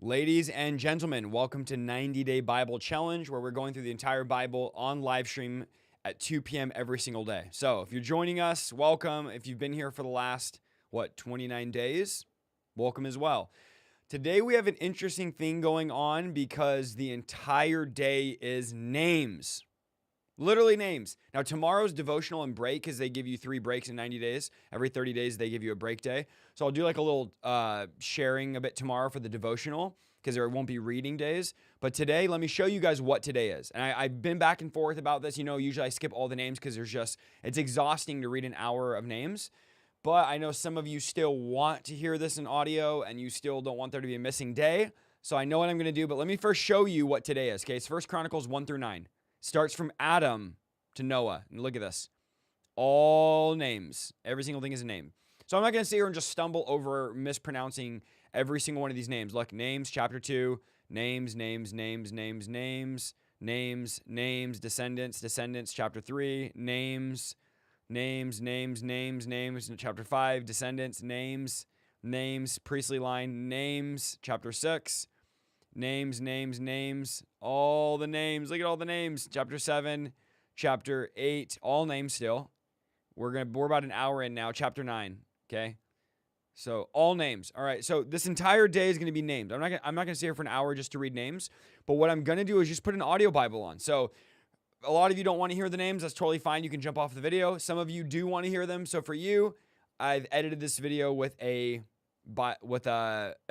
Ladies and gentlemen, welcome to 90-Day Bible Challenge, where we're going through the entire Bible on live stream at 2 p.m. every single day. So if you're joining us, welcome. If you've been here for the last, 29 days, welcome as well. Today we have an interesting thing going on because the entire day is names. Literally names. Now, tomorrow's devotional and break, because they give you 3 breaks in 90 days. Every 30 days, they give you a break day. So I'll do like a little sharing a bit tomorrow for the devotional, because there won't be reading days. But today, let me show you guys what today is. And I've been back and forth about this. You know, usually I skip all the names because it's exhausting to read an hour of names. But I know some of you still want to hear this in audio, and you still don't want there to be a missing day. So I know what I'm going to do, but let me first show you what today is. Okay, it's 1 Chronicles 1 through 9. Starts from Adam to Noah. And look at this. All names. Every single thing is a name. So I'm not going to sit here and just stumble over mispronouncing every single one of these names. Look, names, chapter 2. Names, descendants, chapter 3. Names, chapter 5. Descendants, names, priestly line, names, chapter 6. Names, all the names. Look at all the names. Chapter 7, chapter 8, all names still. We're about an hour in now. Chapter 9, okay? So all names. All right, so this entire day is going to be named. I'm not going to sit here for an hour just to read names, but what I'm going to do is just put an audio Bible on. So a lot of you don't want to hear the names. That's totally fine. You can jump off the video. Some of you do want to hear them. So for you, I've edited this video with an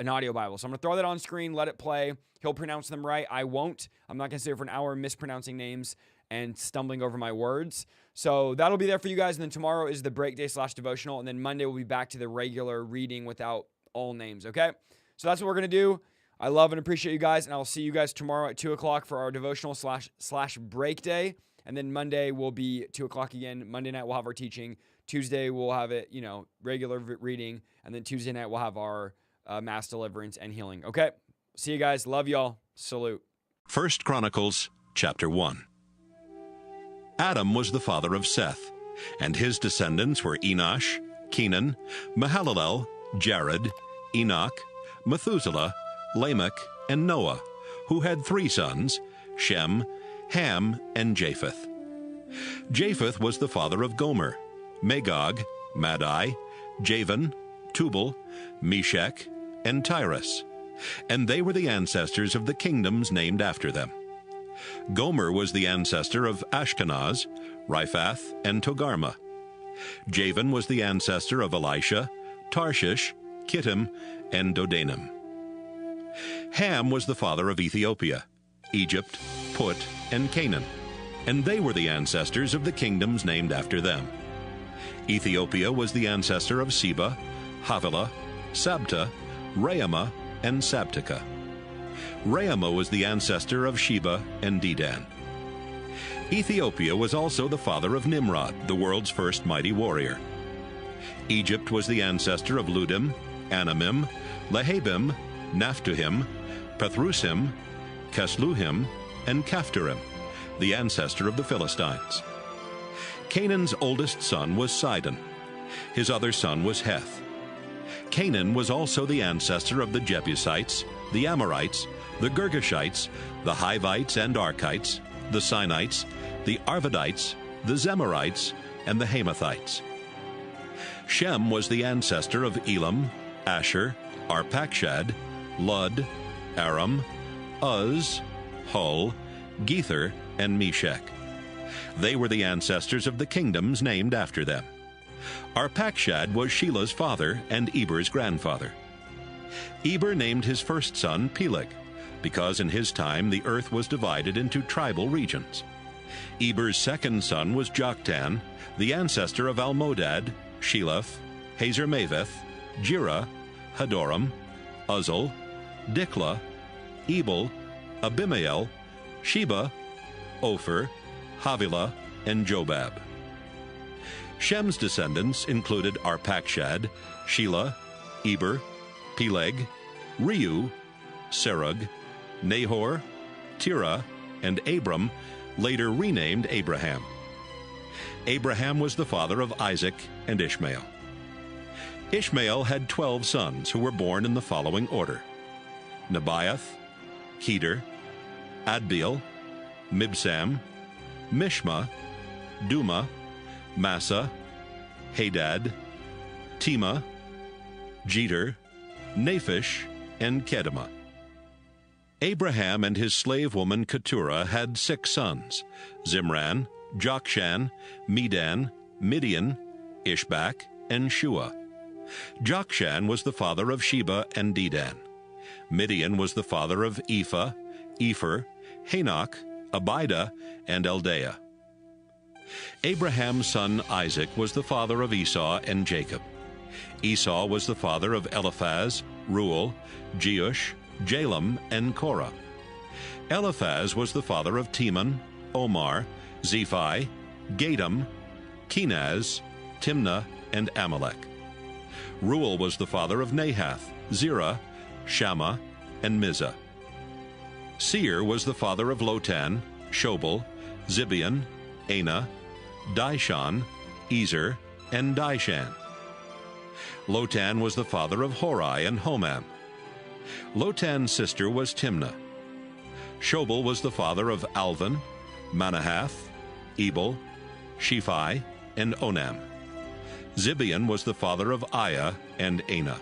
audio Bible. So I'm going to throw that on screen, let it play. He'll pronounce them right. I won't. I'm not going to sit here for an hour mispronouncing names and stumbling over my words. So that'll be there for you guys. And then tomorrow is the break day / devotional. And then Monday we'll be back to the regular reading without all names. Okay. So that's what we're going to do. I love and appreciate you guys. And I'll see you guys tomorrow at 2 o'clock for our devotional / break day. And then Monday will be 2 o'clock again. Monday night we'll have our teaching. Tuesday we'll have it, regular reading. And then Tuesday night we'll have our mass deliverance and healing. Okay. See you guys. Love y'all. Salute. 1 Chronicles chapter 1. Adam was the father of Seth, and his descendants were Enosh, Kenan, Mahalalel, Jared, Enoch, Methuselah, Lamech, and Noah, who had 3 sons, Shem, Ham, and Japheth. Japheth was the father of Gomer, Magog, Madai, Javan, Tubal, Meshech, and Tyrus, and they were the ancestors of the kingdoms named after them. Gomer was the ancestor of Ashkenaz, Riphath, and Togarmah. Javan was the ancestor of Elisha, Tarshish, Kittim, and Dodanim. Ham was the father of Ethiopia, Egypt, Put, and Canaan, and they were the ancestors of the kingdoms named after them. Ethiopia was the ancestor of Seba, Havilah, Sabta, Raamah, and Sabteka. Raamah was the ancestor of Sheba and Dedan. Ethiopia was also the father of Nimrod, the world's first mighty warrior. Egypt was the ancestor of Ludim, Anamim, Lehabim, Naphtuhim, Pathrusim, Casluhim, and Caphtorim, the ancestor of the Philistines. Canaan's oldest son was Sidon. His other son was Heth. Canaan was also the ancestor of the Jebusites, the Amorites, the Girgashites, the Hivites and Archites, the Sinites, the Arvadites, the Zemarites, and the Hamathites. Shem was the ancestor of Elam, Asher, Arpachshad, Lud, Aram, Uz, Hul, Gether, and Meshech. They were the ancestors of the kingdoms named after them. Arpachshad was Shelah's father and Eber's grandfather. Eber named his first son Peleg, because in his time the earth was divided into tribal regions. Eber's second son was Joktan, the ancestor of Almodad, Sheleph, Hazarmaveth, Jirah, Hadoram, Uzal, Diklah, Ebal, Abimael, Sheba, Ophir, Havilah, and Jobab. Shem's descendants included Arpachshad, Shelah, Eber, Peleg, Reu, Serug, Nahor, Terah, and Abram, later renamed Abraham. Abraham was the father of Isaac and Ishmael. Ishmael had 12 sons who were born in the following order: Nebaioth, Kedar, Adbeel, Mibsam, Mishma, Duma, Massa, Hadad, Tema, Jeter, Naphish, and Kedemah. Abraham and his slave woman Keturah had 6 sons, Zimran, Jokshan, Medan, Midian, Ishbak, and Shua. Jokshan was the father of Sheba and Dedan. Midian was the father of Ephah, Epher, Hanok, Abida, and Eldaah. Abraham's son Isaac was the father of Esau and Jacob. Esau was the father of Eliphaz, Reuel, Jeush, Jalam, and Korah. Eliphaz was the father of Teman, Omar, Zephi, Gatam, Kenaz, Timnah, and Amalek. Reuel was the father of Nahath, Zerah, Shammah, and Mizah. Seir was the father of Lotan, Shobal, Zibeon, Anah, Dishon, Ezer, and Dishan. Lotan was the father of Hori and Homam. Lotan's sister was Timnah. Shobal was the father of Alvan, Manahath, Ebal, Shephi, and Onam. Zibeon was the father of Aiah and Anah.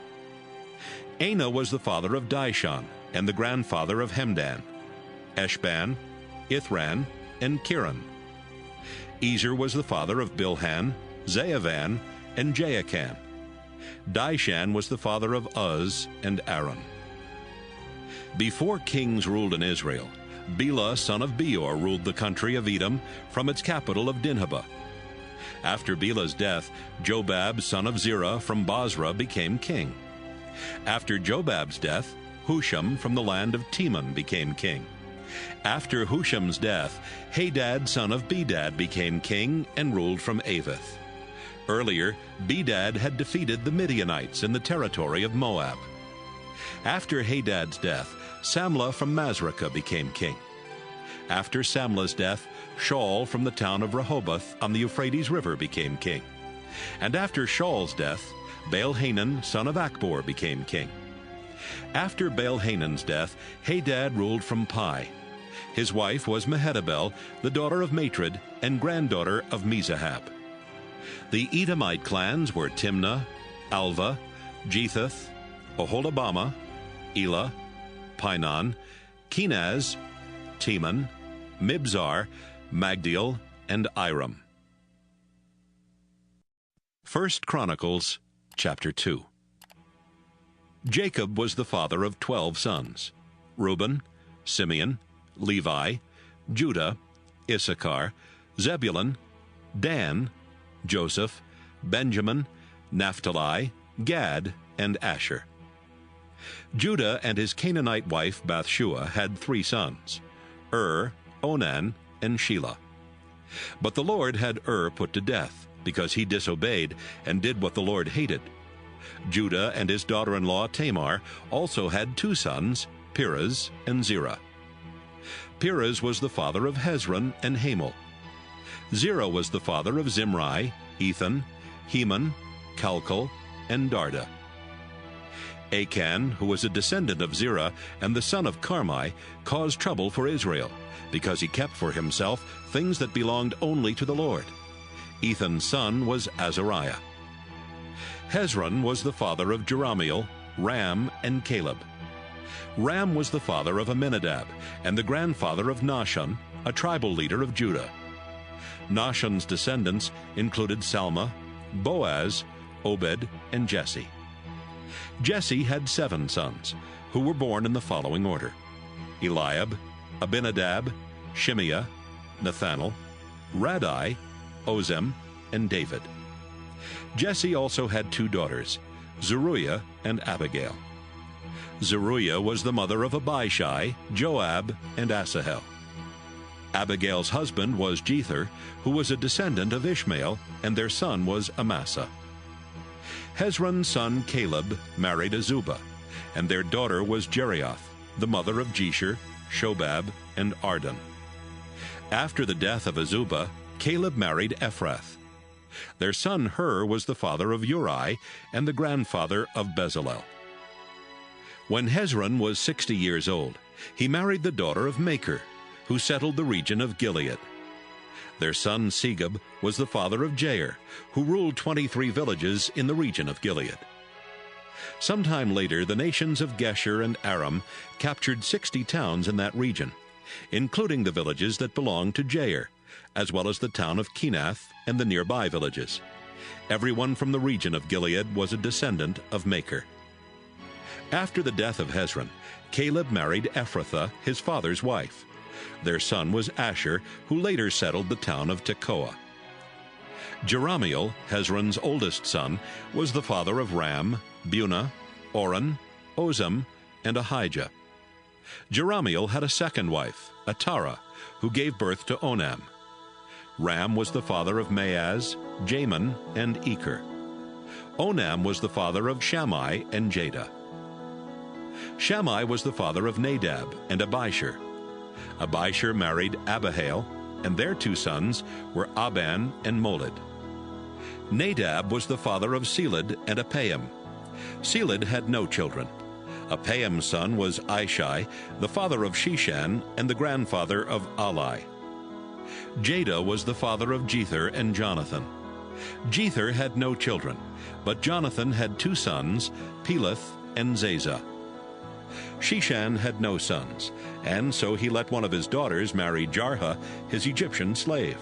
Anah was the father of Dishon and the grandfather of Hemdan, Eshban, Ithran, and Kiran. Ezer was the father of Bilhan, Zaavan, and Jaakan. Dishan was the father of Uz and Aaron. Before kings ruled in Israel, Bela son of Beor ruled the country of Edom from its capital of Dinhabah. After Bela's death, Jobab son of Zerah from Basra became king. After Jobab's death, Husham from the land of Teman became king. After Husham's death, Hadad son of Bedad became king and ruled from Avith. Earlier, Bedad had defeated the Midianites in the territory of Moab. After Hadad's death, Samlah from Masrekah became king. After Samlah's death, Shaul from the town of Rehoboth on the Euphrates River became king. And after Shaul's death, Baal-Hanan son of Akbor became king. After Baal-Hanan's death, Hadad ruled from Pai. His wife was Mehetabel, the daughter of Matred and granddaughter of Mezahab. The Edomite clans were Timnah, Alva, Jethath, Oholibamah, Elah, Pinon, Kenaz, Teman, Mibzar, Magdiel, and Iram. 1 Chronicles chapter 2. Jacob was the father of 12 sons: Reuben, Simeon, Levi, Judah, Issachar, Zebulun, Dan, Joseph, Benjamin, Naphtali, Gad, and Asher. Judah and his Canaanite wife Bathshua had 3 sons: Onan, and Shelah. But the Lord had put to death, because he disobeyed and did what the Lord hated. Judah and his daughter-in-law Tamar also had 2 sons, Perez and Zerah. Perez was the father of Hezron and Hamel. Zerah was the father of Zimri, Ethan, Heman, Calcol, and Darda. Achan, who was a descendant of Zerah and the son of Carmi, caused trouble for Israel, because he kept for himself things that belonged only to the Lord. Ethan's son was Azariah. Hezron was the father of Jerahmeel, Ram, and Caleb. Ram was the father of Amminadab and the grandfather of Nahshon, a tribal leader of Judah. Nahshon's descendants included Salma, Boaz, Obed, and Jesse. Jesse had 7 sons, who were born in the following order: Eliab, Abinadab, Shimeah, Nathanael, Radai, Ozem, and David. Jesse also had 2 daughters, Zeruiah and Abigail. Zeruiah was the mother of Abishai, Joab, and Asahel. Abigail's husband was Jether, who was a descendant of Ishmael, and their son was Amasa. Hezron's son Caleb married Azubah, and their daughter was Jerioth, the mother of Jesher, Shobab, and Ardan. After the death of Azubah, Caleb married Ephrath. Their son Hur was the father of Uri and the grandfather of Bezalel. When Hezron was 60 years old, he married the daughter of Makir, who settled the region of Gilead. Their son Segub was the father of Jair, who ruled 23 villages in the region of Gilead. Sometime later, the nations of Geshur and Aram captured 60 towns in that region, including the villages that belonged to Jair, as well as the town of Kenath and the nearby villages. Everyone from the region of Gilead was a descendant of Makir. After the death of Hezron, Caleb married Ephrathah, his father's wife. Their son was Asher, who later settled the town of Tekoa. Jerahmeel, Hezron's oldest son, was the father of Ram, Bunah, Oren, Ozem, and Ahijah. Jerahmeel had a second wife, Atara, who gave birth to Onam. Ram was the father of Maaz, Jamin, and Eker. Onam was the father of Shammai and Jada. Shammai was the father of Nadab and Abishur. Abishur married Abihail, and their 2 sons were Aban and Molid. Nadab was the father of Seled and Apaim. Seled had no children. Apaim's son was Ishai, the father of Shishan and the grandfather of Ali. Jada was the father of Jether and Jonathan. Jether had no children, but Jonathan had 2 sons, Peleth and Zazah. Shishan had no sons, and so he let one of his daughters marry Jarha, his Egyptian slave.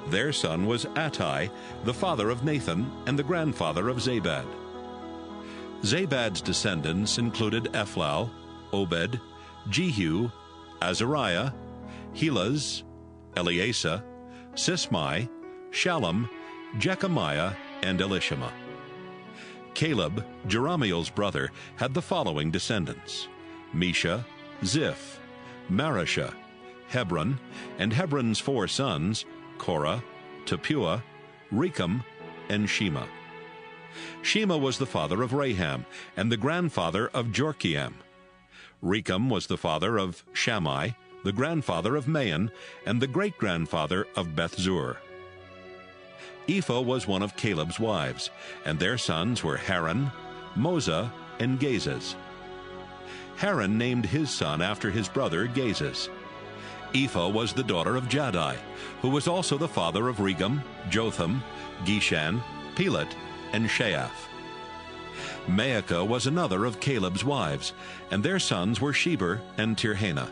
Their son was Attai, the father of Nathan and the grandfather of Zabad. Zabad's descendants included Ephlal, Obed, Jehu, Azariah, Helaz, Eleasa, Sismai, Shallum, Jechemiah, and Elishama. Caleb, Jerahmeel's brother, had the following descendants: Mesha, Ziph, Marashah, Hebron, and Hebron's 4 sons, Korah, Tapua, Rechem, and Shema. Shema was the father of Raham and the grandfather of Jorkiam. Rechem was the father of Shammai, the grandfather of Maon, and the great-grandfather of Bethzur. Ephah was one of Caleb's wives, and their sons were Haran, Moza, and Gazez. Haran named his son after his brother Gazez. Ephah was the daughter of Jaddai, who was also the father of Regem, Jotham, Geshan, Pelet, and Sheaph. Maacah was another of Caleb's wives, and their sons were Sheber and Tirhana.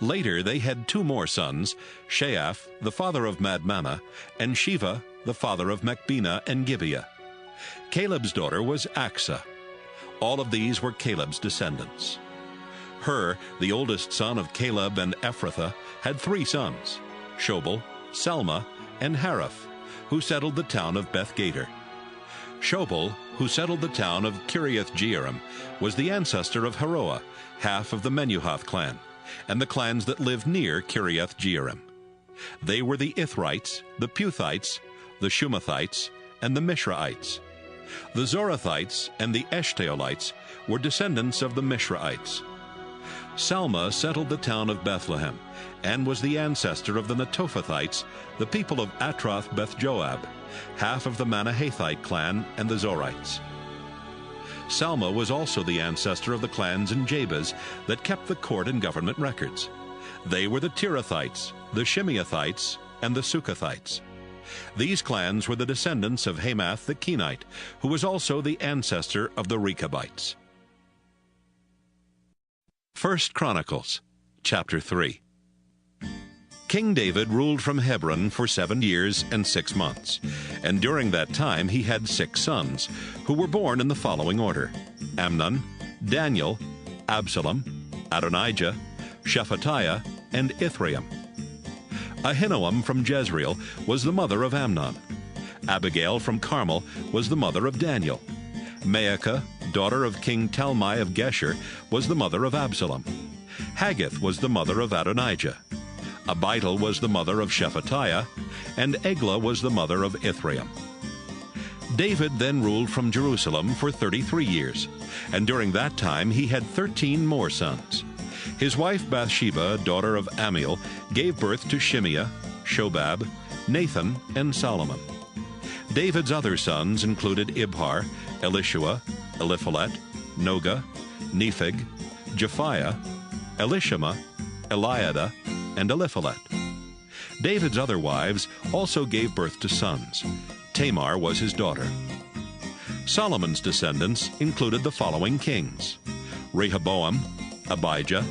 Later they had 2 more sons, Sheaph, the father of Madmannah, and Shiva, the father of Machbenah and Gibeah. Caleb's daughter was Achsah. All of these were Caleb's descendants. Hur, the oldest son of Caleb and Ephrathah, had 3 sons, Shobal, Salma, and Haraph, who settled the town of Beth-Gader. Shobal, who settled the town of Kiriath-Jearim, was the ancestor of Haroah, half of the Menuhath clan, and the clans that lived near Kiriath-Jearim. They were the Ithrites, the Puthites, the Shumathites, and the Mishraites. The Zorathites and the Eshtaolites were descendants of the Mishraites. Salma settled the town of Bethlehem and was the ancestor of the Netophathites, the people of Atroth Beth-Joab, half of the Manahathite clan and the Zorites. Salma was also the ancestor of the clans in Jabez that kept the court and government records. They were the Tirathites, the Shimeathites, and the Sukathites. These clans were the descendants of Hamath the Kenite, who was also the ancestor of the Rechabites. 1 Chronicles, chapter 3. King David ruled from Hebron for 7 years and 6 months, and during that time he had 6 sons, who were born in the following order: Amnon, Daniel, Absalom, Adonijah, Shephatiah, and Ithream. Ahinoam from Jezreel was the mother of Amnon. Abigail from Carmel was the mother of Daniel. Maacah, daughter of King Talmai of Geshur, was the mother of Absalom. Haggith was the mother of Adonijah. Abital was the mother of Shephatiah, and Eglah was the mother of Ithream. David then ruled from Jerusalem for 33 years, and during that time he had 13 more sons. His wife Bathsheba, daughter of Amiel, gave birth to Shimeah, Shobab, Nathan, and Solomon. David's other sons included Ibhar, Elishua, Eliphalet, Noga, Nepheg, Japhiah, Elishama, Eliada, and Eliphalet. David's other wives also gave birth to sons. Tamar was his daughter. Solomon's descendants included the following kings: Rehoboam, Abijah,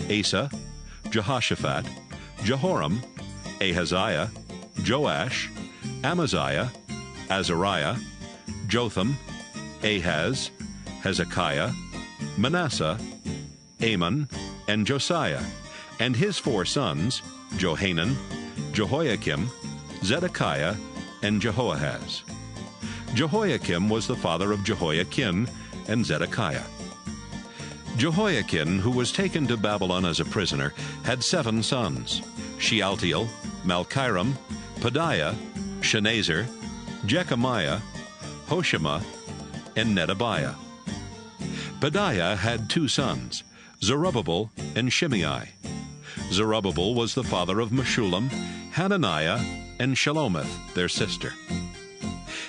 Asa, Jehoshaphat, Jehoram, Ahaziah, Joash, Amaziah, Azariah, Jotham, Ahaz, Hezekiah, Manasseh, Amon, and Josiah, and his 4 sons, Johanan, Jehoiakim, Zedekiah, and Jehoahaz. Jehoiakim was the father of Jehoiakim and Zedekiah. Jehoiakim, who was taken to Babylon as a prisoner, had 7 sons: Shealtiel, Malchiram, Pedaiah, Shenazzar, Jechemiah, Hoshama, and Nedabiah. Pedaiah had 2 sons, Zerubbabel and Shimei. Zerubbabel was the father of Meshullam, Hananiah, and Shelomith, their sister.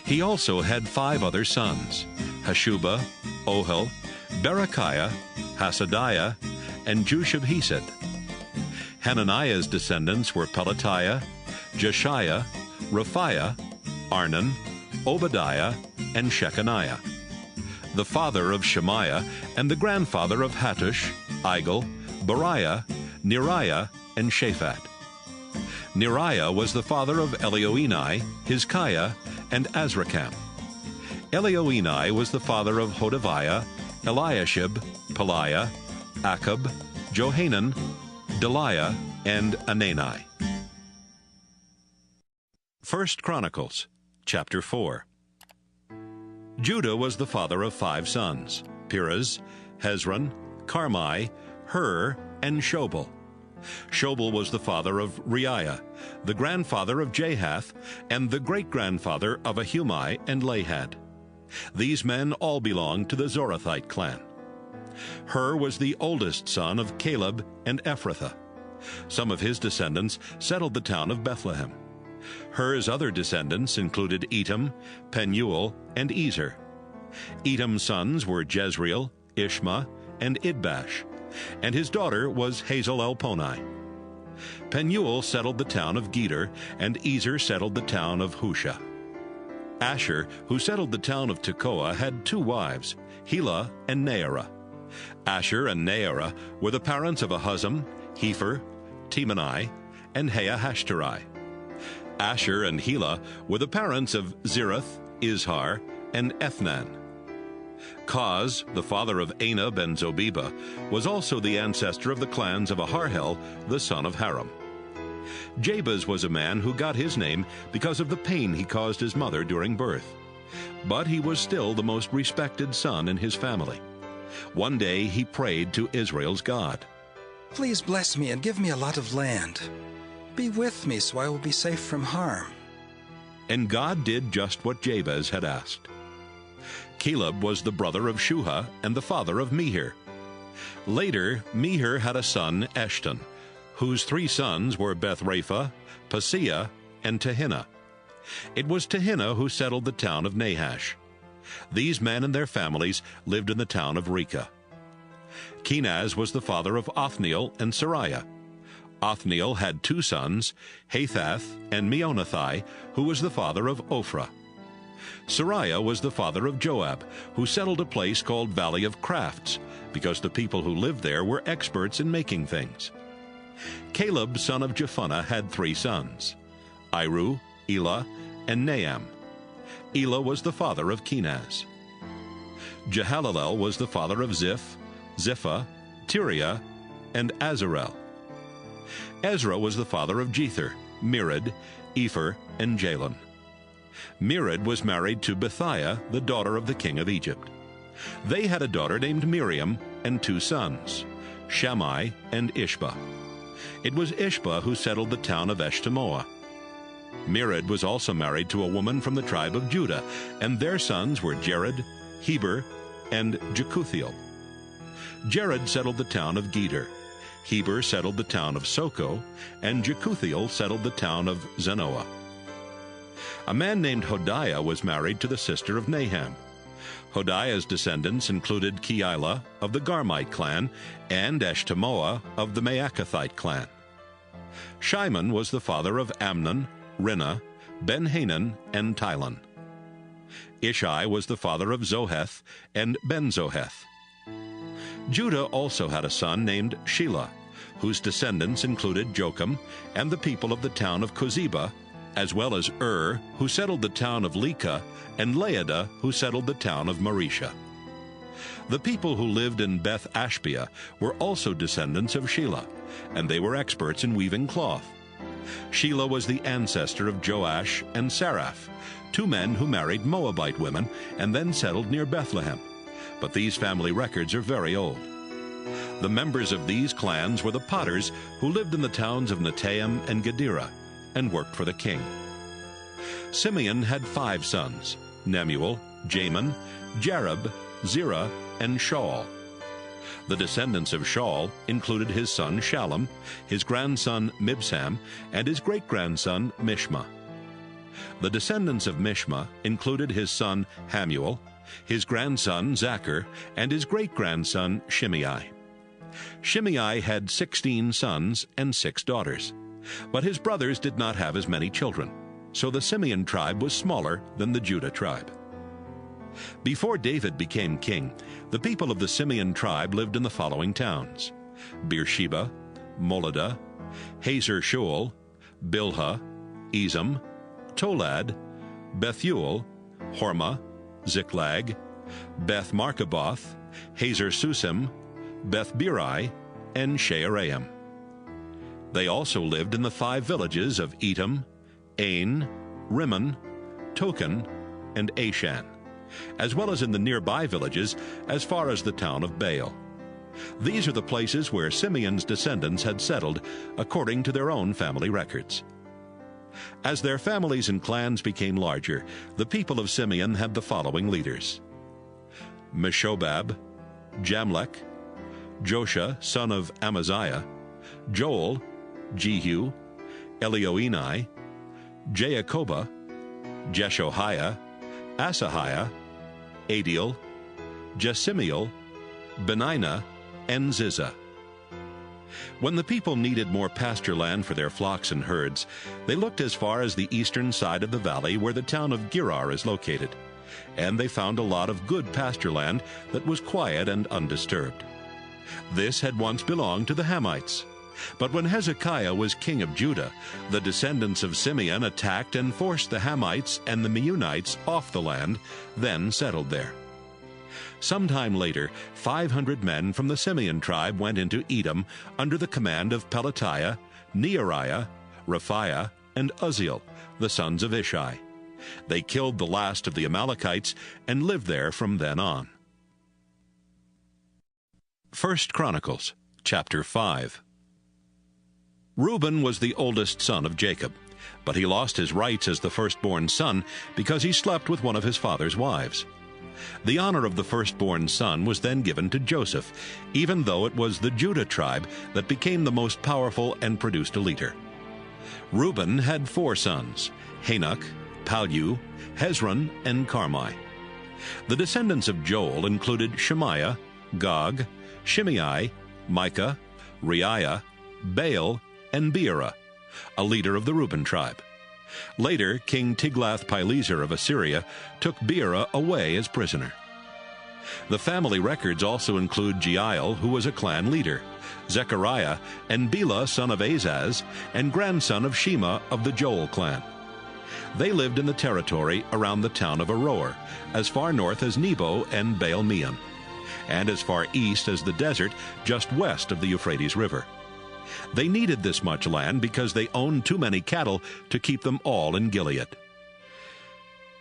He also had 5 other sons, Hashubah, Ohel, Berechiah, Hasadiah, and Jushab-Hesed. Hananiah's descendants were Pelatiah, Jeshiah, Raphiah, Arnan, Obadiah, and Shechaniah, the father of Shemaiah and the grandfather of Hattush, Igal, Bariah, Neriah, and Shaphat. Neriah was the father of Elioenai, Hizkiah, and Azrikam. Elioenai was the father of Hodaviah, Eliashib, Peliah, Akab, Johanan, Deliah, and Anani. 1 Chronicles, chapter 4. Judah was the father of 5 sons, Perez, Hezron, Carmi, Hur, and Shobal. Shobal was the father of Reiah, the grandfather of Jahath, and the great-grandfather of Ahumai and Lahad. These men all belonged to the Zorathite clan. Hur was the oldest son of Caleb and Ephrathah. Some of his descendants settled the town of Bethlehem. Hur's other descendants included Etam, Penuel, and Ezer. Etam's sons were Jezreel, Ishma, and Idbash, and his daughter was Hazel-Elponai. Penuel settled the town of Geder, and Ezer settled the town of Husha. Asher, who settled the town of Tekoa, had 2 wives, Helah and Naarah. Asher and Naarah were the parents of Ahuzam, Hepher, Temani, and Haahashtari. Asher and Helah were the parents of Zerath, Izhar, and Ethnan. Koz, the father of Anab and Zobeba, was also the ancestor of the clans of Aharhel, the son of Haram. Jabez was a man who got his name because of the pain he caused his mother during birth. But he was still the most respected son in his family. One day he prayed to Israel's God. Please bless me and give me a lot of land. Be with me so I will be safe from harm. And God did just what Jabez had asked. Caleb was the brother of Shuha and the father of Mehir. Later, Mehir had a son, Eshton, whose 3 sons were Bethrapha, Paseah, and Tehinnah. It was Tehinnah who settled the town of Nahash. These men and their families lived in the town of Rekah. Kenaz was the father of Othniel and Sariah. Othniel had 2 sons, Hathath and Meonothai, who was the father of Ophrah. Sariah was the father of Joab, who settled a place called Valley of Crafts, because the people who lived there were experts in making things. Caleb, son of Jephunneh, had 3 sons, Iru, Elah, and Naam. Elah was the father of Kenaz. Jehalalel was the father of Ziph, Ziphah, Tiriah, and Azarel. Ezra was the father of Jether, Mered, Epher, and Jalon. Mered was married to Bethiah, the daughter of the king of Egypt. They had a daughter named Miriam and 2 sons, Shammai and Ishba. It was Ishba who settled the town of Eshtemoa. Mered was also married to a woman from the tribe of Judah, and their sons were Jared, Heber, and Jekuthiel. Jared settled the town of Geder. Heber settled the town of Soko, and Jekuthiel settled the town of Zanoah. A man named Hodiah was married to the sister of Naham. Hodiah's descendants included Keilah of the Garmite clan and Eshtemoa of the Maacathite clan. Shimon was the father of Amnon, Rinnah, Ben-Hanan, and Tilon. Ishai was the father of Zoheth and Ben-Zoheth. Judah also had a son named Shelah, whose descendants included Jocham and the people of the town of Kozeba, as well as who settled the town of Leka, and Laadah, who settled the town of Maresha. The people who lived in Beth Ashbea were also descendants of Shelah, and they were experts in weaving cloth. Shelah was the ancestor of Joash and Saraph, two men who married Moabite women and then settled near Bethlehem. But these family records are very old. The members of these clans were the potters who lived in the towns of Netaim and Gedera and worked for the king. Simeon had 5 sons: Nemuel, Jamin, Jareb, Zerah, and Shaul. The descendants of Shaul included his son Shallum, his grandson Mibsam, and his great-grandson Mishma. The descendants of Mishma included his son Hamuel, his grandson Zachar, and his great-grandson Shimei. Shimei had 16 sons and 6 daughters, but his brothers did not have as many children, so the Simeon tribe was smaller than the Judah tribe. Before David became king, the people of the Simeon tribe lived in the following towns: Beersheba, Moladah, Hazer Shual, Bilhah, Ezem, Tolad, Bethuel, Hormah, Ziklag, Beth Markaboth, Hazer Susim, Beth Biri, and Shearaim. They also lived in the 5 villages of Etam, Ain, Rimmon, Token, and Ashan, as well as in the nearby villages as far as the town of Baal. These are the places where Simeon's descendants had settled according to their own family records. As their families and clans became larger, the people of Simeon had the following leaders: Meshobab, Jamlech, Josha, son of Amaziah, Joel, Jehu, Elioenai, Jaakobah, Jeshoiah, Asahiah, Adiel, Jesimiel, Benina, and Ziza. When the people needed more pasture land for their flocks and herds, they looked as far as the eastern side of the valley where the town of Gerar is located, and they found a lot of good pasture land that was quiet and undisturbed. This had once belonged to the Hamites. But when Hezekiah was king of Judah, the descendants of Simeon attacked and forced the Hamites and the Meunites off the land, then settled there. Sometime later, 500 men from the Simeon tribe went into Edom under the command of Pelatiah, Neariah, Rephaiah, and Uzziel, the sons of Ishai. They killed the last of the Amalekites and lived there from then on. 1 Chronicles, chapter 5. Reuben was the oldest son of Jacob, but he lost his rights as the firstborn son because he slept with one of his father's wives. The honor of the firstborn son was then given to Joseph, even though it was the Judah tribe that became the most powerful and produced a leader. Reuben had 4 sons: Hanok, Palu, Hezron, and Carmi. The descendants of Joel included Shemaiah, Gog, Shimei, Micah, Reiah, Baal, and Beerah, a leader of the Reuben tribe. Later, King Tiglath-Pileser of Assyria took Beerah away as prisoner. The family records also include Jeiel, who was a clan leader, Zechariah, and Bela, son of Azaz, and grandson of Shema of the Joel clan. They lived in the territory around the town of Aroer, as far north as Nebo and Baal-Meon, and as far east as the desert just west of the Euphrates River. They needed this much land because they owned too many cattle to keep them all in Gilead.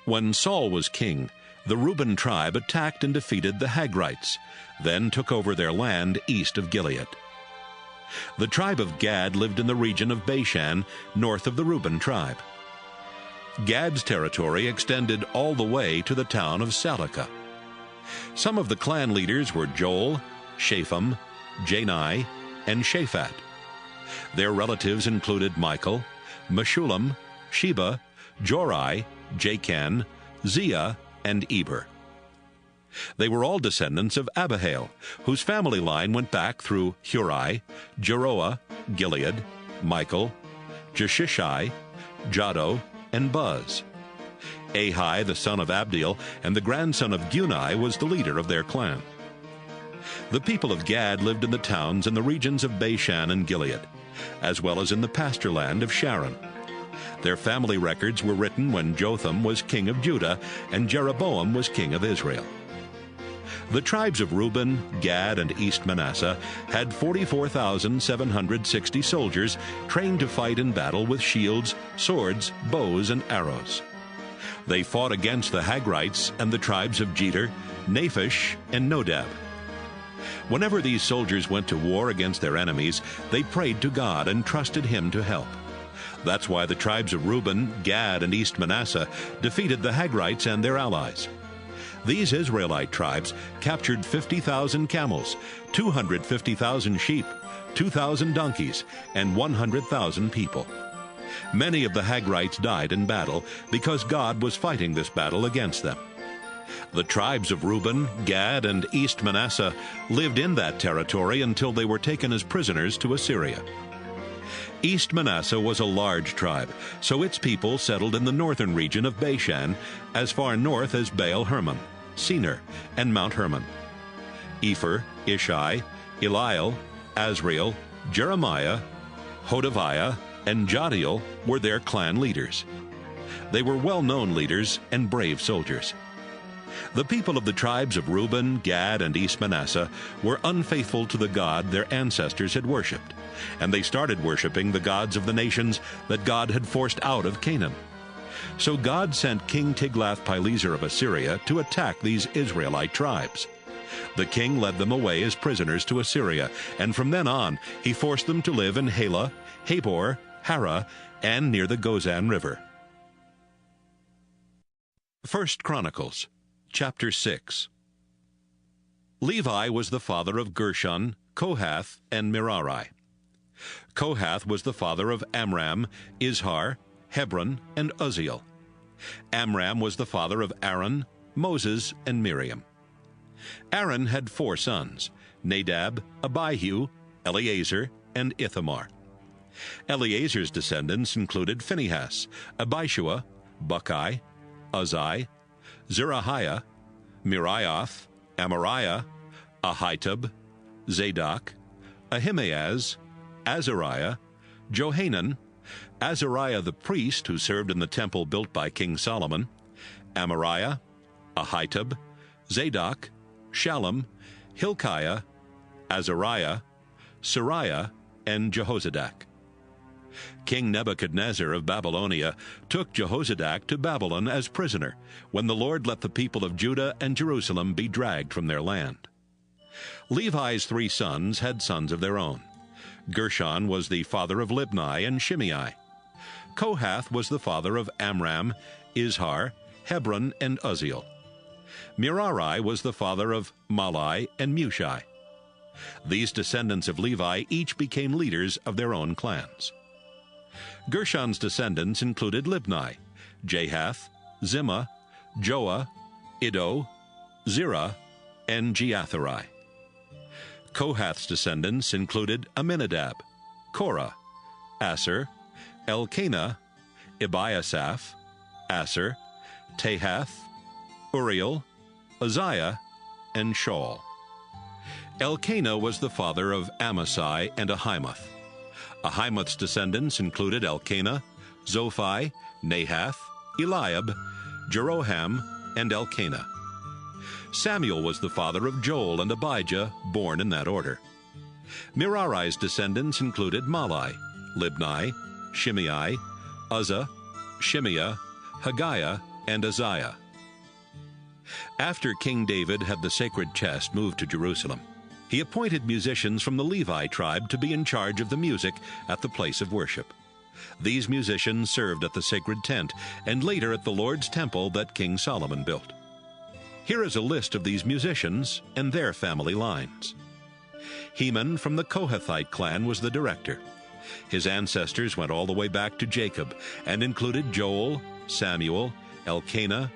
When Saul was king, the Reuben tribe attacked and defeated the Hagrites, then took over their land east of Gilead. The tribe of Gad lived in the region of Bashan, north of the Reuben tribe. Gad's territory extended all the way to the town of Salekah. Some of the clan leaders were Joel, Shapham, Jani, and Shaphat. Their relatives included Michael, Meshullam, Sheba, Jorai, Jachan, Zia, and Eber. They were all descendants of Abihail, whose family line went back through Huri, Jeroah, Gilead, Michael, Jeshishai, Jado, and Buz. Ahi, the son of Abdiel, and the grandson of Gunai, was the leader of their clan. The people of Gad lived in the towns in the regions of Bashan and Gilead, as well as in the pasture land of Sharon. Their family records were written when Jotham was king of Judah and Jeroboam was king of Israel. The tribes of Reuben, Gad, and East Manasseh had 44,760 soldiers trained to fight in battle with shields, swords, bows, and arrows. They fought against the Hagrites and the tribes of Jeter, Naphish, and Nodab. Whenever these soldiers went to war against their enemies, they prayed to God and trusted Him to help. That's why the tribes of Reuben, Gad, and East Manasseh defeated the Hagrites and their allies. These Israelite tribes captured 50,000 camels, 250,000 sheep, 2,000 donkeys, and 100,000 people. Many of the Hagrites died in battle because God was fighting this battle against them. The tribes of Reuben, Gad, and East Manasseh lived in that territory until they were taken as prisoners to Assyria. East Manasseh was a large tribe, so its people settled in the northern region of Bashan, as far north as Baal Hermon, Senir, and Mount Hermon. Epher, Ishai, Eliel, Azriel, Jeremiah, Hodaviah, and Jadiel were their clan leaders. They were well-known leaders and brave soldiers. The people of the tribes of Reuben, Gad, and East Manasseh were unfaithful to the God their ancestors had worshipped, and they started worshiping the gods of the nations that God had forced out of Canaan. So God sent King Tiglath-Pileser of Assyria to attack these Israelite tribes. The king led them away as prisoners to Assyria, and from then on he forced them to live in Halah, Habor, Hara, and near the Gozan River. 1 Chronicles, chapter 6. Levi was the father of Gershon, Kohath, and Merari. Kohath was the father of Amram, Izhar, Hebron, and Uzziel. Amram was the father of Aaron, Moses, and Miriam. Aaron had 4 sons, Nadab, Abihu, Eleazar, and Ithamar. Eleazar's descendants included Phinehas, Abishua, Buckai, Uzzi, Zerahiah, Miraioth, Amariah, Ahitub, Zadok, Ahimaaz, Azariah, Johanan, Azariah the priest who served in the temple built by King Solomon, Amariah, Ahitub, Zadok, Shallum, Hilkiah, Azariah, Sariah, and Jehozadak. King Nebuchadnezzar of Babylonia took Jehozadak to Babylon as prisoner when the Lord let the people of Judah and Jerusalem be dragged from their land. Levi's 3 sons had sons of their own. Gershon was the father of Libni and Shimei. Kohath was the father of Amram, Izhar, Hebron, and Uzziel. Merari was the father of Malai and Mushai. These descendants of Levi each became leaders of their own clans. Gershon's descendants included Libni, Jahath, Zimmah, Joah, Iddo, Zerah, and Jeatherai. Kohath's descendants included Aminadab, Korah, Aser, Elkanah, Ebiasaph, Aser, Tahath, Uriel, Uzziah, and Shaul. Elkanah was the father of Amasai and Ahimoth. Ahimoth's descendants included Elkanah, Zophai, Nahath, Eliab, Jeroham, and Elkanah. Samuel was the father of Joel and Abijah, born in that order. Merari's descendants included Malai, Libni, Shimei, Uzzah, Shimea, Haggiah, and Uzziah. After King David had the sacred chest moved to Jerusalem, he appointed musicians from the Levi tribe to be in charge of the music at the place of worship. These musicians served at the sacred tent and later at the Lord's temple that King Solomon built. Here is a list of these musicians and their family lines. Heman from the Kohathite clan was the director. His ancestors went all the way back to Jacob and included Joel, Samuel, Elkanah,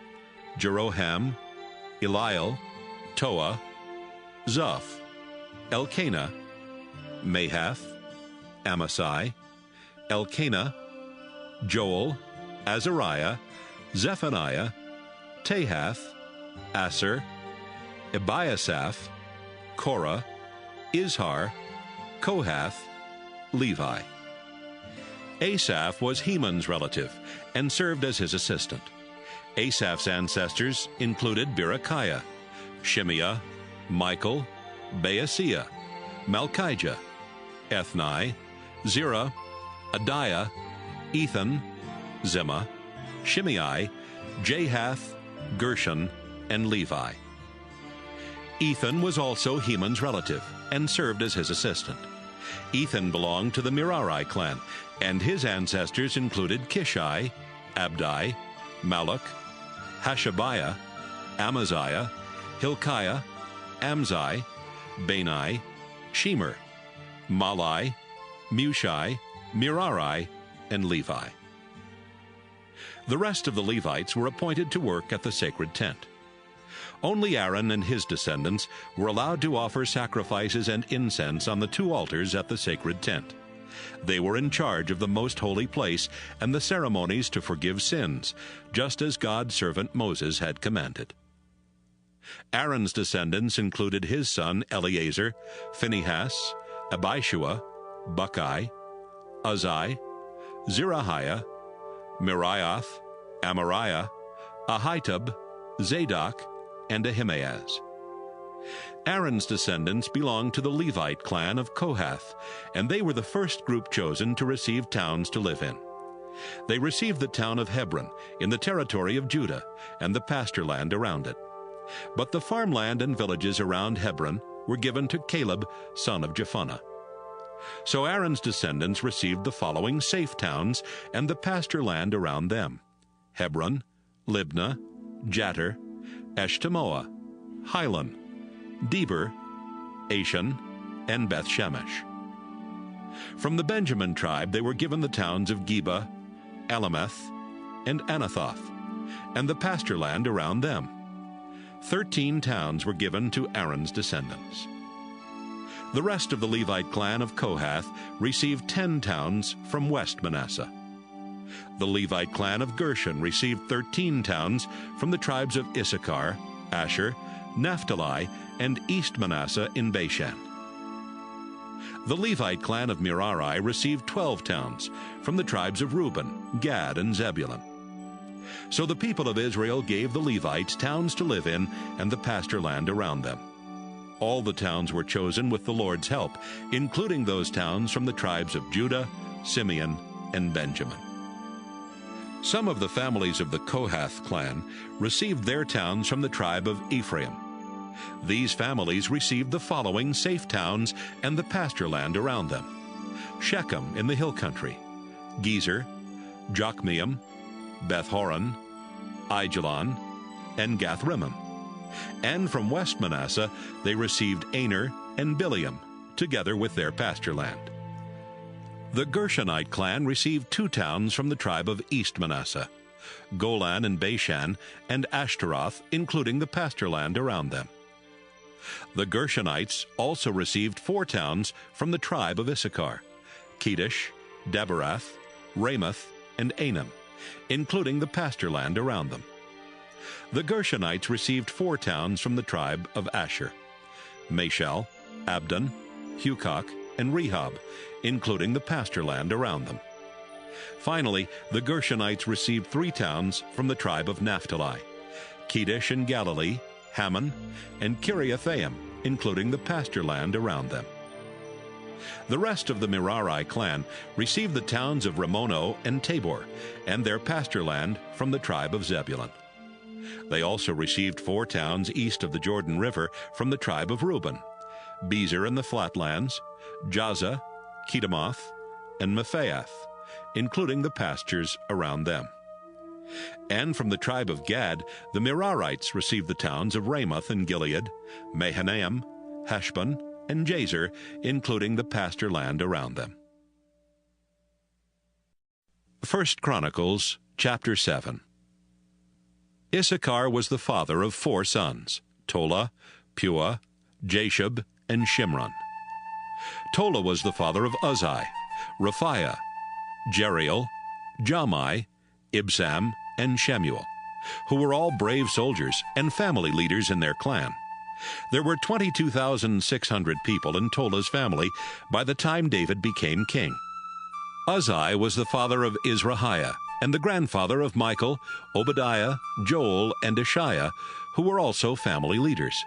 Jeroham, Eliel, Toa, Zoph, Elkanah, Mahath, Amasai, Elkanah, Joel, Azariah, Zephaniah, Tahath, Aser, Ebiasaph, Korah, Izhar, Kohath, Levi. Asaph was Heman's relative and served as his assistant. Asaph's ancestors included Berechiah, Shimea, Michael, Baaseiah, Malchijah, Ethni, Zerah, Adiah, Ethan, Zimmah, Shimei, Jahath, Gershon, and Levi. Ethan was also Heman's relative and served as his assistant. Ethan belonged to the Merari clan, and his ancestors included Kishai, Abdi, Malach, Hashabiah, Amaziah, Hilkiah, Amzai, Bani, Shemer, Malai, Mushai, Merari, and Levi. The rest of the Levites were appointed to work at the sacred tent. Only Aaron and his descendants were allowed to offer sacrifices and incense on the two altars at the sacred tent. They were in charge of the most holy place and the ceremonies to forgive sins, just as God's servant Moses had commanded. Aaron's descendants included his son Eleazar, Phinehas, Abishua, Buckai, Uzzi, Zerahiah, Meraioth, Amariah, Ahitub, Zadok, and Ahimaaz. Aaron's descendants belonged to the Levite clan of Kohath, and they were the first group chosen to receive towns to live in. They received the town of Hebron in the territory of Judah and the pasture land around it. But the farmland and villages around Hebron were given to Caleb, son of Jephunneh. So Aaron's descendants received the following safe towns and the pasture land around them: Hebron, Libnah, Jattir, Eshtemoa, Hilon, Deber, Ashan, and Beth Shemesh. From the Benjamin tribe they were given the towns of Geba, Alameth, and Anathoth, and the pasture land around them. 13 towns were given to Aaron's descendants. The rest of the Levite clan of Kohath received 10 towns from West Manasseh. The Levite clan of Gershon received 13 towns from the tribes of Issachar, Asher, Naphtali, and East Manasseh in Bashan. The Levite clan of Merari received 12 towns from the tribes of Reuben, Gad, and Zebulun. So the people of Israel gave the Levites towns to live in and the pasture land around them. All the towns were chosen with the Lord's help, including those towns from the tribes of Judah, Simeon, and Benjamin. Some of the families of the Kohath clan received their towns from the tribe of Ephraim. These families received the following safe towns and the pasture land around them: Shechem in the hill country, Gezer, Jokmeam, Beth-horon, Aijalon, and Gath-rimmon. And from West Manasseh they received Aner and Bileam, together with their pasture land. The Gershonite clan received 2 towns from the tribe of East Manasseh, Golan and Bashan, and Ashtaroth, including the pasture land around them. The Gershonites also received 4 towns from the tribe of Issachar, Kedesh, Daberath, Ramoth, and Anam, including the pasture land around them. The Gershonites received 4 towns from the tribe of Asher, Mashal, Abdon, Hukok, and Rehob, including the pasture land around them. Finally, the Gershonites received 3 towns from the tribe of Naphtali, Kedesh in Galilee, Hammon, and Kiriathaim, including the pasture land around them. The rest of the Merari clan received the towns of Ramono and Tabor, and their pasture land from the tribe of Zebulun. They also received 4 towns east of the Jordan River from the tribe of Reuben: Bezer in the flatlands, Jaza, Kedemoth, and Mephaath, including the pastures around them. And from the tribe of Gad, the Merarites received the towns of Ramoth in Gilead, Mahanaim, Heshbon, and Jazer, including the pasture land around them. 1 Chronicles chapter 7. Issachar was the father of 4 sons: Tola, Pua, Jashub, and Shimron. Tola was the father of Uzzi, Raphiah, Jeriel, Jamai, Ibsam, and Shemuel, who were all brave soldiers and family leaders in their clan. There were 22,600 people in Tola's family by the time David became king. Uzzi was the father of Izrahiah and the grandfather of Michael, Obadiah, Joel, and Ishiah, who were also family leaders.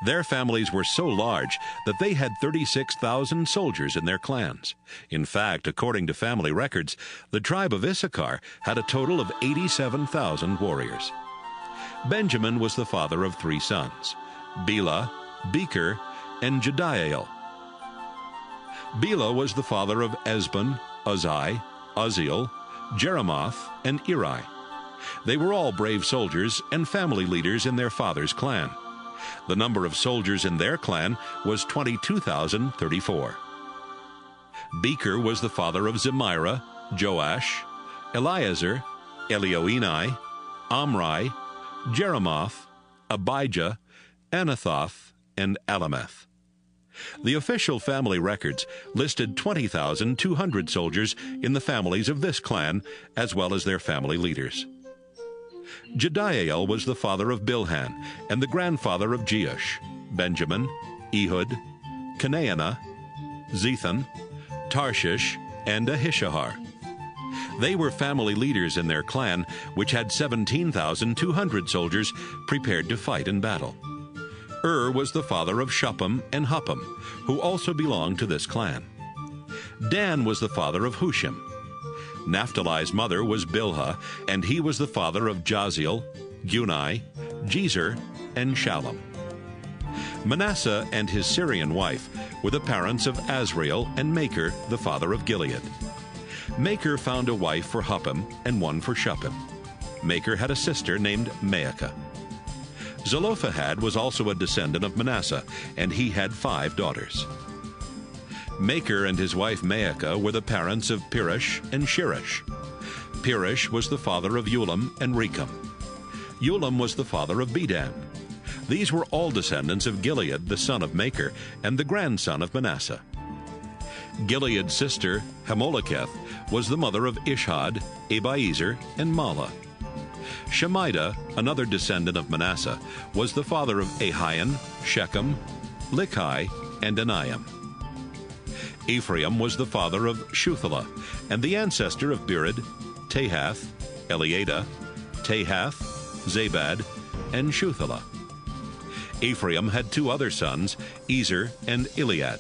Their families were so large that they had 36,000 soldiers in their clans. In fact, according to family records, the tribe of Issachar had a total of 87,000 warriors. Benjamin was the father of 3 sons, Bela, Becher, and Jediael. Bela was the father of Esbon, Uzzi, Uzziel, Jeremoth, and Eri. They were all brave soldiers and family leaders in their father's clan. The number of soldiers in their clan was 22,034. Becher was the father of Zemira, Joash, Eleazar, Elioenai, Omri, Jeremoth, Abijah, Anathoth, and Alameth. The official family records listed 20,200 soldiers in the families of this clan, as well as their family leaders. Jediael was the father of Bilhan and the grandfather of Jeush, Benjamin, Ehud, Canaanah, Zethan, Tarshish, and Ahishahar. They were family leaders in their clan, which had 17,200 soldiers prepared to fight in battle. Was the father of Shuppim and Huppim, who also belonged to this clan. Dan was the father of Hushim. Naphtali's mother was Bilhah, and he was the father of Jaziel, Guni, Jezer, and Shallum. Manasseh and his Syrian wife were the parents of Azriel and Machir, the father of Gilead. Machir found a wife for Huppim and one for Shuppim. Machir had a sister named Maacah. Zelophehad was also a descendant of Manasseh, and he had 5 daughters. Machir and his wife Maacah were the parents of Pirish and Shirish. Pirish was the father of Ulam and Rechem. Ulam was the father of Bedan. These were all descendants of Gilead, the son of Machir, and the grandson of Manasseh. Gilead's sister, Hamoleketh, was the mother of Ishhad, Abiezer, and Mala. Shemida, another descendant of Manasseh, was the father of Ahian, Shechem, Likhai, and Aniam. Ephraim was the father of Shuthelah, and the ancestor of Bered, Tahath, Eliada, Tahath, Zabad, and Shuthelah. Ephraim had 2 other sons, Ezer and Eliad.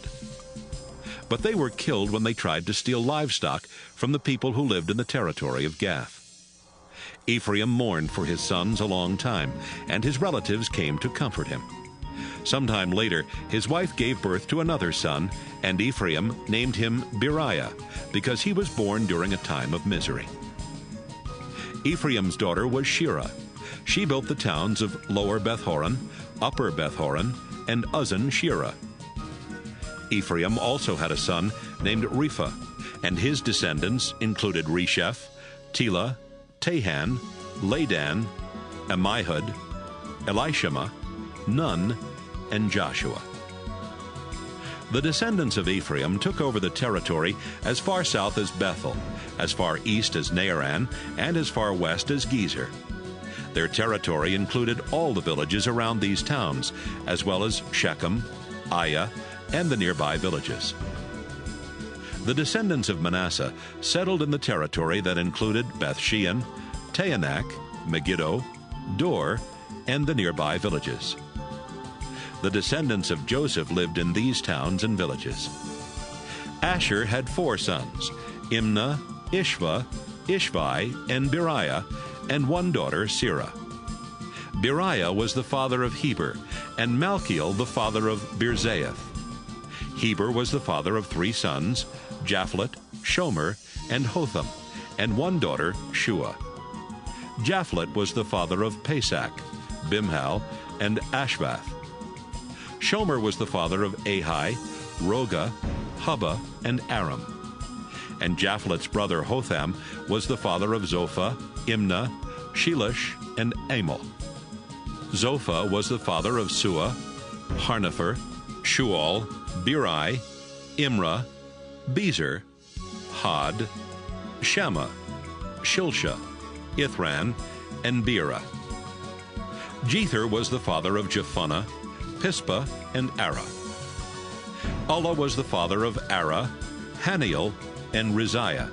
But they were killed when they tried to steal livestock from the people who lived in the territory of Gath. Ephraim mourned for his sons a long time, and his relatives came to comfort him. Sometime later, his wife gave birth to another son, and Ephraim named him Beriah, because he was born during a time of misery. Ephraim's daughter was Shirah. She built the towns of Lower Beth-horon, Upper Beth-horon, and Uzzan-Shirah. Ephraim also had a son named Repha, and his descendants included Resheph, Tela, Tahan, Ladan, Ammihud, Elishama, Nun, and Joshua. The descendants of Ephraim took over the territory as far south as Bethel, as far east as Naaran, and as far west as Gezer. Their territory included all the villages around these towns, as well as Shechem, Aiah, and the nearby villages. The descendants of Manasseh settled in the territory that included Beth-shean, Taanach, Megiddo, Dor, and the nearby villages. The descendants of Joseph lived in these towns and villages. Asher had 4 sons, Imnah, Ishva, Ishvi, and Beriah, and 1 daughter, Sirah. Beriah was the father of Heber, and Malchiel the father of Birzaith. Heber was the father of 3 sons, Japhlet, Shomer, and Hotham, and 1 daughter, Shua. Japhlet was the father of Pesach, Bimhal, and Ashvath. Shomer was the father of Ahi, Roga, Hubba, and Aram. And Japhlet's brother Hotham was the father of Zophah, Imnah, Shelish, and Amal. Zophah was the father of Sua, Harnepher, Shual, Beri, Imrah, Bezer, Had, Shammah, Shilsha, Ithran, and Beerah. Jether was the father of Jephunneh, Pispa, and Ara. Allah was the father of Ara, Haniel, and Rizaiah.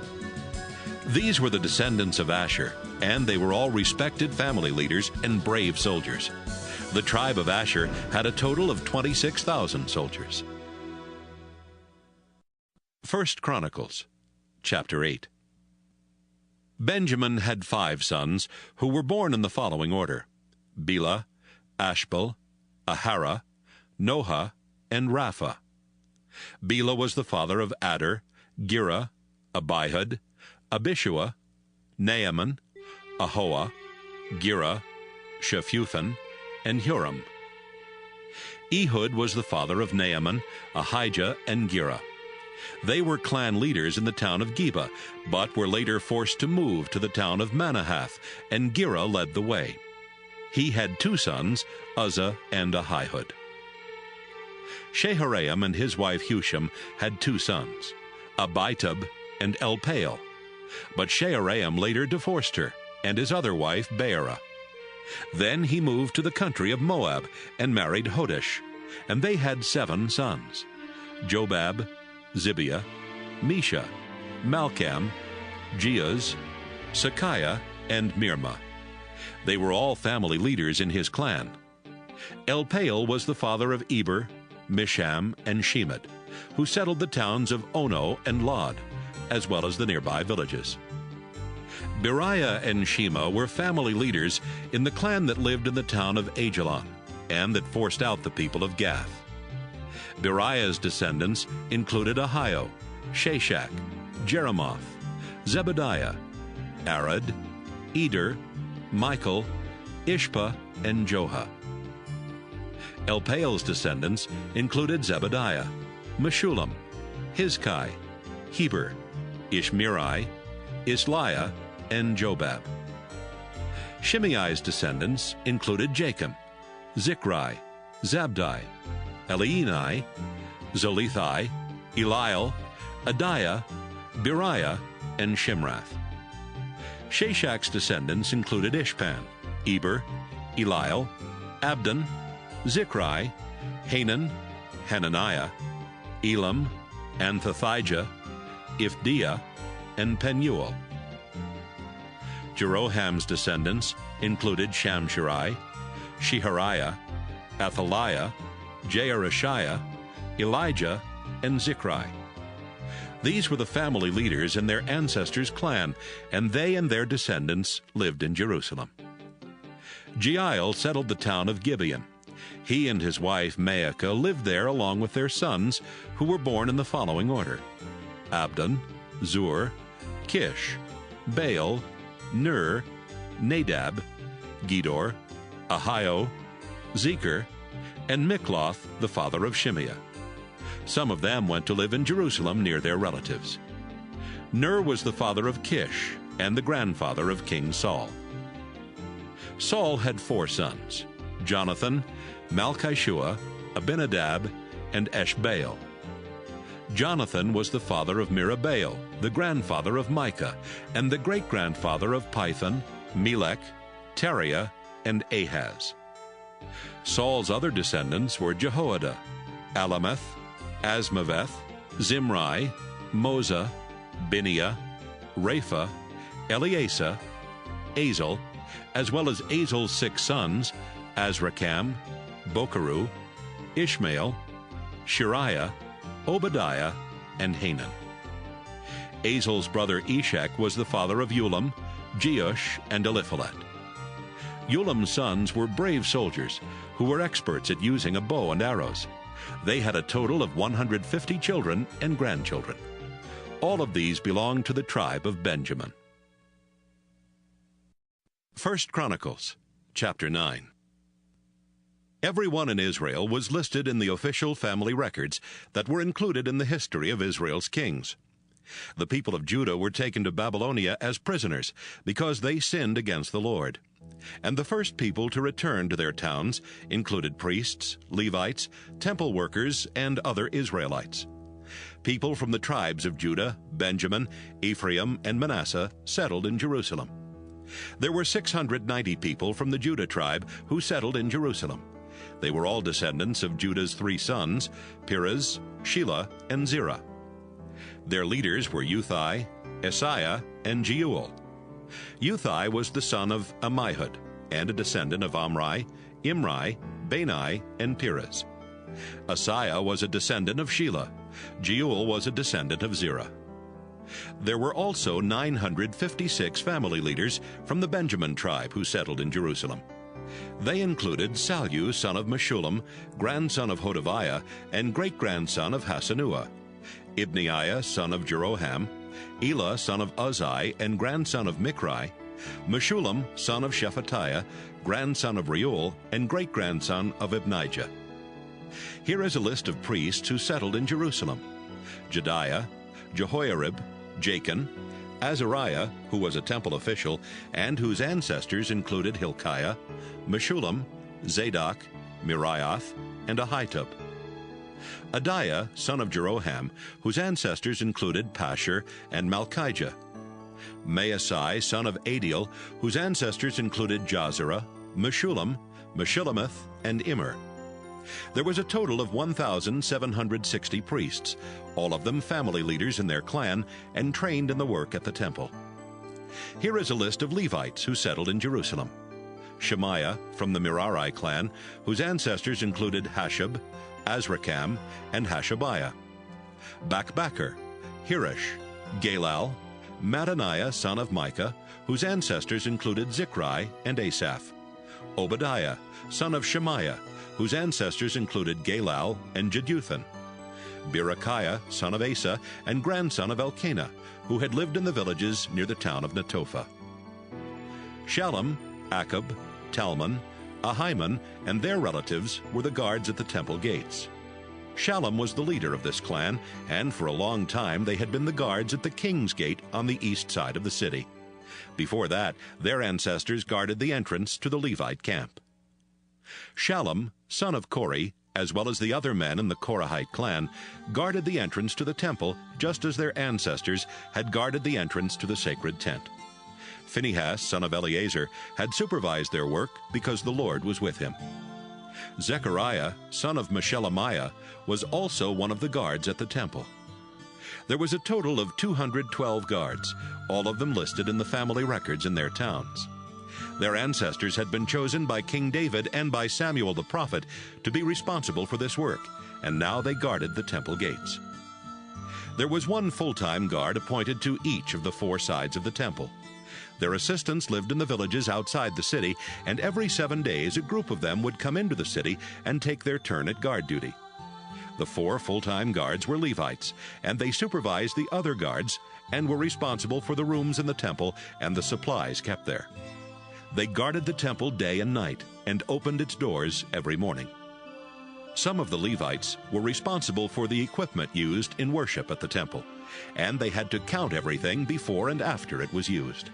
These were the descendants of Asher, and they were all respected family leaders and brave soldiers. The tribe of Asher had a total of 26,000 soldiers. 1 Chronicles, chapter 8. Benjamin had 5 sons, who were born in the following order: Bela, Ashbel, Ahara, Noha, and Rapha. Bela was the father of Adar, Gera, Abihud, Abishua, Naaman, Ahoah, Gera, Shephuthan, and Huram. Ehud was the father of Naaman, Ahijah, and Gera. They were clan leaders in the town of Geba, but were later forced to move to the town of Manahath, and Gera led the way. He had 2 sons, Uzzah and Ahihud. Shaharaim and his wife Husham had 2 sons, Abitub and Elpaal. But Shaharaim later divorced her, and his other wife Beerah. Then he moved to the country of Moab and married Hodesh, and they had 7 sons, Jobab, Zibiah, Mesha, Malcham, Jeuz, Sakiah, and Mirma. They were all family leaders in his clan. Elpaal was the father of Eber, Misham, and Shemad, who settled the towns of Ono and Lod, as well as the nearby villages. Beriah and Shema were family leaders in the clan that lived in the town of Ajalon, and that forced out the people of Gath. Beriah's descendants included Ahio, Shashak, Jeremoth, Zebediah, Arad, Eder, Michael, Ishpa, and Joha. Elpaal's descendants included Zebediah, Meshullam, Hizkai, Heber, Ishmerai, Isliah, and Jobab. Shimei's descendants included Jachim, Zichri, Zabdi, Elienai, Zolithai, Eliel, Adiah, Beriah, and Shimrath. Shashak's descendants included Ishpan, Eber, Eliel, Abdon, Zichri, Hanan, Hananiah, Elam, Anthothijah, Ifdiah, and Penuel. Jeroham's descendants included Shamsherai, Shehariah, Athaliah, Jearishiah, Elijah, and Zichri. These were the family leaders in their ancestors' clan, and they and their descendants lived in Jerusalem. Jeiel settled the town of Gibeon. He and his wife Maacah lived there along with their sons, who were born in the following order: Abdon, Zur, Kish, Baal, Ner, Nadab, Gedor, Ahio, Zecher, and Mikloth, the father of Shimeah. Some of them went to live in Jerusalem near their relatives. Ner was the father of Kish and the grandfather of King Saul. Saul had 4 sons: Jonathan, Malchishua, Abinadab, and Eshbaal. Jonathan was the father of Mirabaal, the grandfather of Micah, and the great-grandfather of Python, Melech, Teriah, and Ahaz. Saul's other descendants were Jehoiada, Alameth, Asmaveth, Zimri, Moza, Biniah, Rapha, Eleasa, Azel, as well as Azel's 6 sons, Azrikam, Bokeru, Ishmael, Shariah, Obadiah, and Hanan. Azel's brother Eshek was the father of Ulam, Jeush, and Eliphalet. Ulam's sons were brave soldiers who were experts at using a bow and arrows. They had a total of 150 children and grandchildren. All of these belonged to the tribe of Benjamin. 1 Chronicles, chapter 9. Everyone in Israel was listed in the official family records that were included in the history of Israel's kings. The people of Judah were taken to Babylonia as prisoners because they sinned against the Lord. And the first people to return to their towns included priests, Levites, temple workers, and other Israelites. People from the tribes of Judah, Benjamin, Ephraim, and Manasseh settled in Jerusalem. There were 690 people from the Judah tribe who settled in Jerusalem. They were all descendants of Judah's 3 sons, Perez, Shelah, and Zerah. Their leaders were Uthai, Esaiah, and Jeuel. Uthai was the son of Ammihud, and a descendant of Omri, Imri, Bani, and Perez. Asaiah was a descendant of Shelah. Jeuel was a descendant of Zerah. There were also 956 family leaders from the Benjamin tribe who settled in Jerusalem. They included Sallu, son of Meshullam, grandson of Hodaviah, and great-grandson of Hasenuah, Ibneiah, son of Jeroham, Elah, son of Uzzi, and grandson of Mikri, Meshullam, son of Shephatiah, grandson of Reuel, and great-grandson of Ibnijah. Here is a list of priests who settled in Jerusalem: Jediah, Jehoiarib, Jachin, Azariah, who was a temple official, and whose ancestors included Hilkiah, Meshullam, Zadok, Miriath, and Ahitub. Adiah, son of Jeroham, whose ancestors included Pashur and Malchijah. Maasai, son of Adiel, whose ancestors included Jazerah, Meshullam, Meshillemeth, and Immer. There was a total of 1,760 priests, all of them family leaders in their clan and trained in the work at the temple. Here is a list of Levites who settled in Jerusalem: Shemaiah from the Merari clan, whose ancestors included Hashab, Azrikam, and Hashabiah. Bakbakkar, Hirish, Galal, Mattaniah son of Micah, whose ancestors included Zichri and Asaph. Obadiah, son of Shemaiah, whose ancestors included Galal and Jeduthun. Berechiah, son of Asa, and grandson of Elkanah, who had lived in the villages near the town of Netophah. Shallum, Akub, Talmon, Ahiman, and their relatives were the guards at the temple gates. Shallum was the leader of this clan, and for a long time they had been the guards at the king's gate on the east side of the city. Before that, their ancestors guarded the entrance to the Levite camp. Shallum, son of Kori, as well as the other men in the Korahite clan, guarded the entrance to the temple just as their ancestors had guarded the entrance to the sacred tent. Phinehas, son of Eleazar, had supervised their work because the Lord was with him. Zechariah, son of Meshelemiah, was also one of the guards at the temple. There was a total of 212 guards, all of them listed in the family records in their towns. Their ancestors had been chosen by King David and by Samuel the prophet to be responsible for this work, and now they guarded the temple gates. There was one full-time guard appointed to each of the 4 sides of the temple. Their assistants lived in the villages outside the city, and every 7 days a group of them would come into the city and take their turn at guard duty. The 4 full-time guards were Levites, and they supervised the other guards and were responsible for the rooms in the temple and the supplies kept there. They guarded the temple day and night and opened its doors every morning. Some of the Levites were responsible for the equipment used in worship at the temple, and they had to count everything before and after it was used.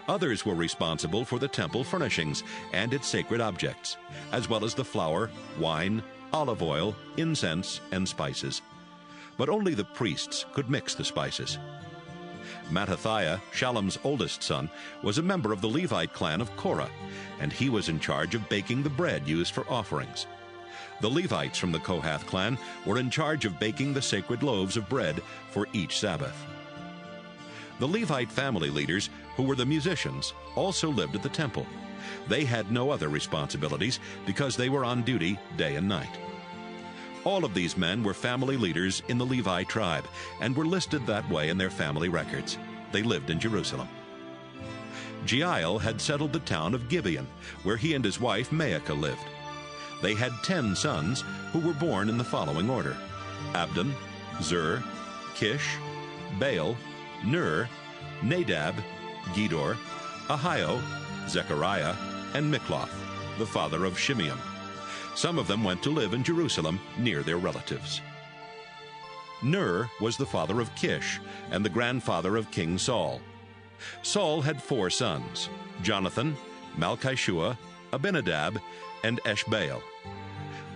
Others were responsible for the temple furnishings and its sacred objects, as well as the flour, wine, olive oil, incense, and spices. But only the priests could mix the spices. Mattathiah, Shallum's oldest son, was a member of the Levite clan of Korah, and he was in charge of baking the bread used for offerings. The Levites from the Kohath clan were in charge of baking the sacred loaves of bread for each Sabbath. The Levite family leaders, who were the musicians, also lived at the temple. They had no other responsibilities because they were on duty day and night. All of these men were family leaders in the Levi tribe and were listed that way in their family records. They lived in Jerusalem. Jeiel had settled the town of Gibeon, where he and his wife Maacah lived. They had 10 sons who were born in the following order: Abdon, Zur, Kish, Baal, Ner, Nadab, Gedor, Ahio, Zechariah, and Mikloth, the father of Shimeam. Some of them went to live in Jerusalem near their relatives. Ner was the father of Kish and the grandfather of King Saul. Saul had 4 sons: Jonathan, Malchishua, Abinadab, and Eshbaal.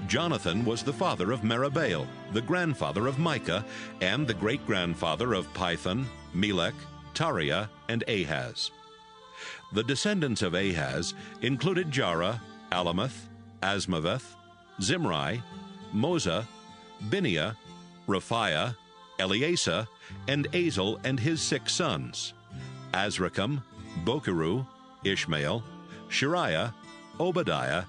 Jonathan was the father of Merabael, the grandfather of Micah, and the great-grandfather of Pithon, Melech, Tariah, and Ahaz. The descendants of Ahaz included Jarah, Alamoth, Asmaveth, Zimri, Moza, Bineah, Raphiah, Eleasa, and Azel and his 6 sons, Azrikam, Bokeru, Ishmael, Shariah, Obadiah,